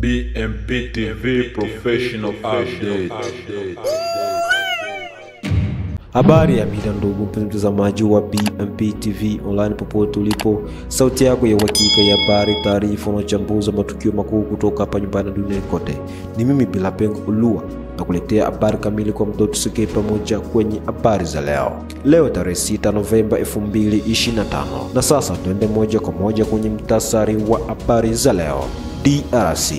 BMP TV Professional Update. Habari ya mida ndugu mpenzi mtazamaji wa BMP TV online popote ulipo, sauti yako ya uhakika ya habari, taarifa na uchambuzi wa matukio makuu kutoka hapa nyumbani na duniani kote. Ni mimi Bila Pengo Ulua na kuletea habari kamili kwa mdoto tusikie pamoja kwenye habari za leo. Leo tarehe 6 Novemba 2025. Na sasa tuende moja kwa moja kwenye mtasari wa habari za leo. DRC.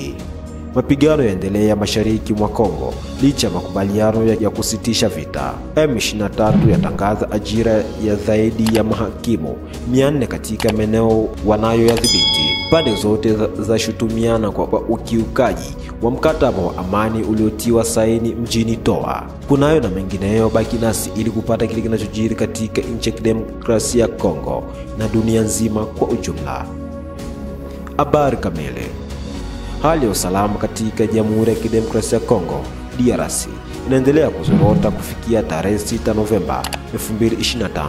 Mapigano yaendelea mashariki mwa Kongo licha makubaliano ya kusitisha vita. M23 yatangaza ajira ya zaidi ya mahakimu 400 katika maeneo wanayoyadhibiti. Pande zote za shutumiana kwa ukiukaji wa mkataba wa amani uliotiwa saini mjini Doha. Kunayo na mengineyo, baki nasi ili kupata kile kinachojiri katika nchi ya kidemokrasia ya Kongo na dunia nzima kwa ujumla. Habari kamili. Hali ya usalama katika Jamhuri ya Kidemokrasia ya Kongo DRC inaendelea kuzorota kufikia tarehe 6 Novemba 2025,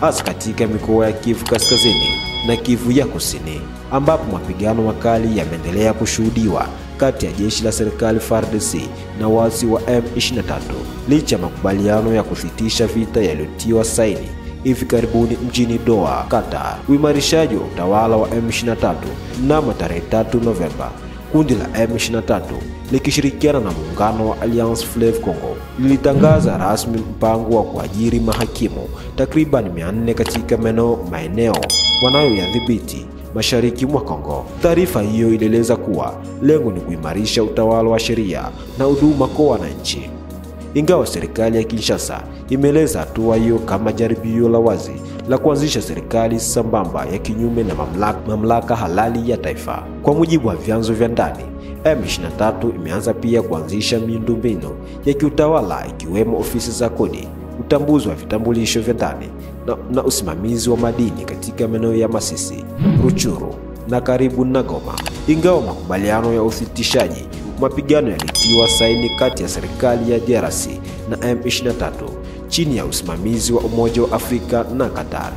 hasa katika mikoa ya Kivu Kaskazini na Kivu ya Kusini, ambapo mapigano makali yameendelea kushuhudiwa kati ya jeshi la serikali FARDC na waasi wa M23 licha makubaliano ya kusitisha vita yaliyotiwa saini hivi karibuni mjini Doha, Qatar. Uimarishaji wa utawala wa M23 mnamo tarehe 3 Novemba, kundi la M23 likishirikiana na muungano wa Alliance Fleuve Congo lilitangaza rasmi mpango wa kuajiri mahakimu takriban 400 katika maeneo wanayoyadhibiti mashariki mwa Kongo. Taarifa hiyo ilieleza kuwa lengo ni kuimarisha utawala wa sheria na huduma kwa wananchi. Ingawa serikali ya Kinshasa imeeleza hatua hiyo kama jaribio la wazi la kuanzisha serikali sambamba ya kinyume na mamlaka halali ya taifa. Kwa mujibu wa vyanzo vya ndani, M23 imeanza pia kuanzisha miundombinu ya kiutawala ikiwemo ofisi za kodi, utambuzi wa vitambulisho vya ndani na usimamizi wa madini katika maeneo ya Masisi, Ruchuru na karibu na Goma. Ingawa makubaliano ya usitishaji mapigano yalitiwa saini kati ya serikali ya DRC na M23 chini ya usimamizi wa Umoja wa Afrika na Qatar,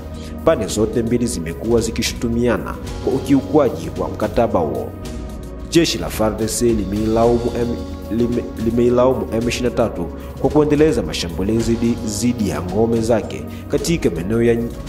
pande zote mbili zimekuwa zikishutumiana kwa ukiukwaji wa mkataba huo. Jeshi la FARDC limeilaumu M23 kwa kuendeleza mashambulizi dhidi ya ngome zake katika maeneo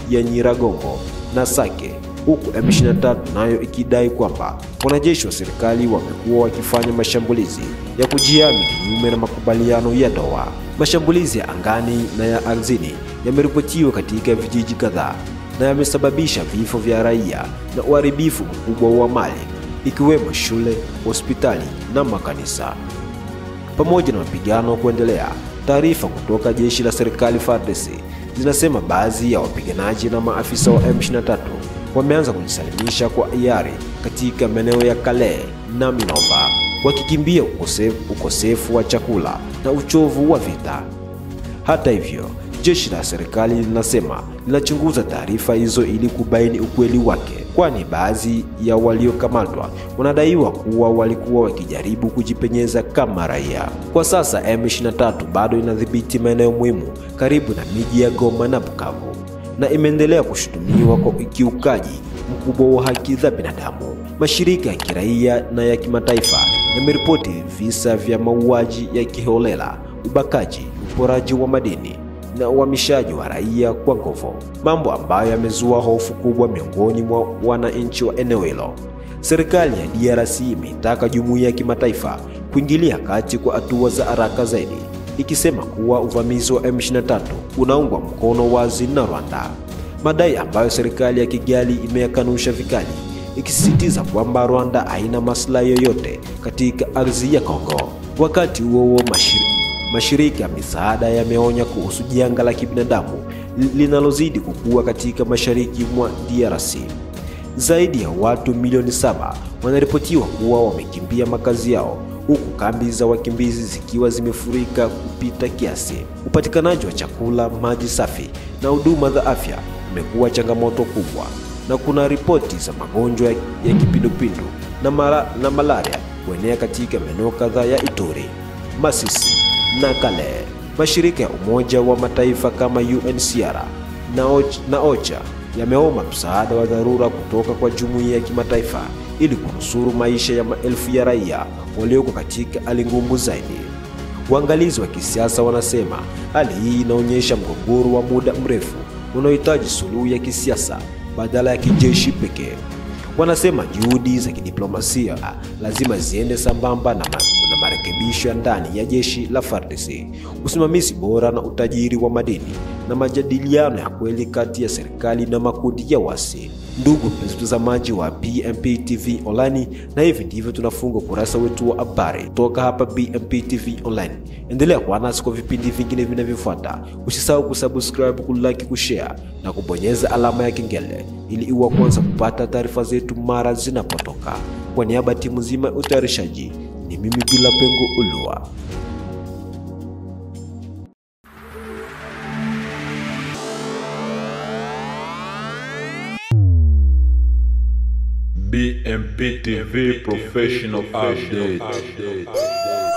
ya Nyiragongo na Sake, huku M23 nayo ikidai kwamba wanajeshi wa serikali wamekuwa wakifanya mashambulizi ya kujihami kinyume na makubaliano ya Doha. Mashambulizi ya angani na ya ardhini yameripotiwa katika vijiji kadhaa na yamesababisha vifo vya raia na uharibifu mkubwa wa mali ikiwemo shule, hospitali na makanisa. Pamoja na mapigano kuendelea, taarifa kutoka jeshi la serikali FARDC zinasema baadhi ya wapiganaji na maafisa wa M23 wameanza kujisalimisha kwa hiari katika maeneo ya Kale na Minova, wakikimbia ukosefu wa chakula na uchovu wa vita. Hata hivyo, jeshi la serikali linasema linachunguza taarifa hizo ili kubaini ukweli wake, kwani baadhi ya waliokamatwa wanadaiwa kuwa walikuwa wakijaribu kujipenyeza kama raia. Kwa sasa M23 bado inadhibiti maeneo muhimu karibu na miji ya Goma na Bukavu na imeendelea kushutumiwa kwa ukiukaji mkubwa wa haki za binadamu. Mashirika ya kiraia na ya kimataifa yameripoti visa vya mauaji ya kiholela, ubakaji, uporaji wa madini na uhamishaji wa raia kwa nguvu, mambo ambayo yamezua hofu kubwa miongoni mwa wananchi wa eneo hilo. Serikali ya DRC imetaka jumuiya ya kimataifa kuingilia kati kwa hatua za haraka zaidi, ikisema kuwa uvamizi wa M23 unaungwa mkono wazi na Rwanda, madai ambayo serikali ya Kigali imeyakanusha vikali, ikisisitiza kwamba Rwanda haina maslahi yoyote katika ardhi ya Kongo. Wakati huo mashirika ya misaada yameonya kuhusu janga la kibinadamu linalozidi kukua katika mashariki mwa DRC. Zaidi ya watu milioni 7 wanaripotiwa kuwa wamekimbia makazi yao, huku kambi za wakimbizi zikiwa zimefurika kupita kiasi. Upatikanaji wa chakula, maji safi na huduma za afya umekuwa changamoto kubwa, na kuna ripoti za magonjwa ya kipindupindu na malaria kuenea katika maeneo kadhaa ya Ituri, Masisi na Kale. Mashirika ya Umoja wa Mataifa kama UNHCR na OCHA yameomba msaada wa dharura kutoka kwa jumuiya ya kimataifa ili kunusuru maisha ya maelfu ya raia walioko katika hali ngumu zaidi. Waangalizi wa kisiasa wanasema hali hii inaonyesha mgogoro wa muda mrefu unaohitaji suluhu ya kisiasa badala ya kijeshi pekee. Wanasema juhudi za kidiplomasia lazima ziende sambamba na marekebisho ya ndani ya jeshi la FARDC, usimamizi bora na utajiri wa madini na majadiliano ya kweli kati ya serikali na makundi ya wasi. Ndugu mtazamaji wa BMP TV Online, na hivi ndivyo tunafunga kurasa wetu wa habari toka hapa BMP TV Online. Endelea kuwa nasi kwa vipindi vingine vinavyofuata. Usisahau kusubscribe, kulike, kushare na kubonyeza alama ya kengele ili uwe kwanza kupata taarifa zetu mara zinapotoka. Kwa niaba ya timu nzima ya utayarishaji, ni mimi Bila Pengo Ulua. BMP TV Professional Update.